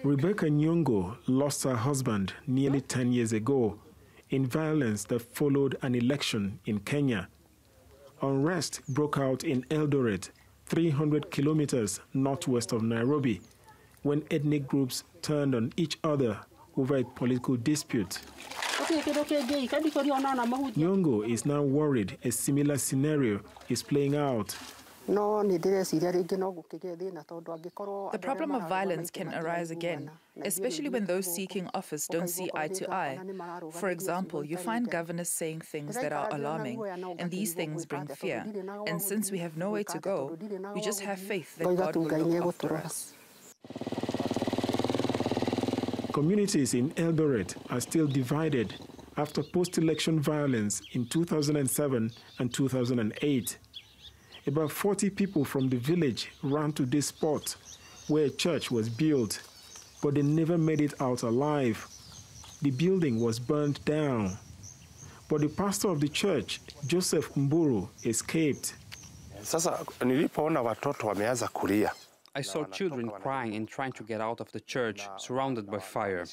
Rebecca Nyong'o lost her husband nearly 10 years ago in violence that followed an election in Kenya. Unrest broke out in Eldoret, 300 kilometers northwest of Nairobi, when ethnic groups turned on each other over a political dispute. Nyong'o is now worried a similar scenario is playing out. The problem of violence can arise again, especially when those seeking office don't see eye to eye. For example, you find governors saying things that are alarming, and these things bring fear. And since we have nowhere to go, we just have faith that God will look after us. Communities in Eldoret are still divided after post-election violence in 2007 and 2008. About 40 people from the village ran to this spot where a church was built, but they never made it out alive. The building was burned down. But the pastor of the church, Joseph Mburu, escaped. I saw children crying and trying to get out of the church, surrounded by fire.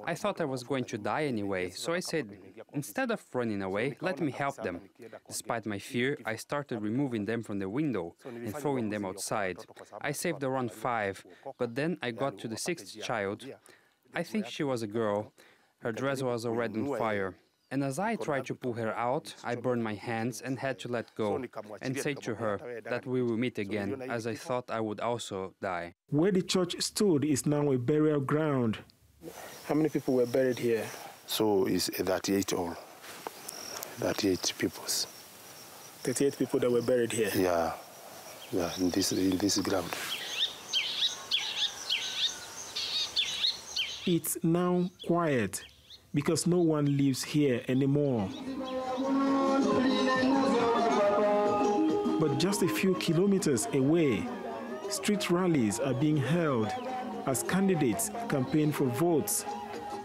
I thought I was going to die anyway, so I said, instead of running away, let me help them. Despite my fear, I started removing them from the window and throwing them outside. I saved around 5, but then I got to the 6th child. I think she was a girl. Her dress was already on fire. And as I tried to pull her out, I burned my hands and had to let go and say to her that we will meet again, as I thought I would also die. Where the church stood is now a burial ground. How many people were buried here? So it's 38 all. 38 people. 38 people that were buried here? Yeah, in this ground. It's now quiet, because no one lives here anymore. But just a few kilometers away, street rallies are being held as candidates campaign for votes.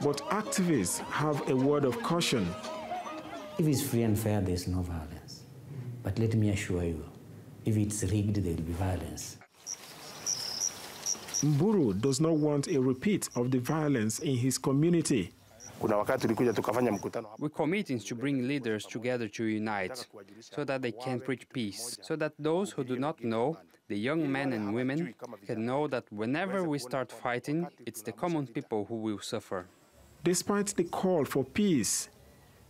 But activists have a word of caution. If it's free and fair, there's no violence. But let me assure you, if it's rigged, there will be violence. Mburu does not want a repeat of the violence in his community. We call meetings to bring leaders together to unite, so that they can preach peace, so that those who do not know, the young men and women, can know that whenever we start fighting, it's the common people who will suffer. Despite the call for peace,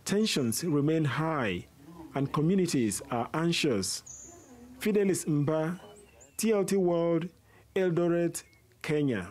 tensions remain high and communities are anxious. Fidelis Mbah, TLT World, Eldoret, Kenya.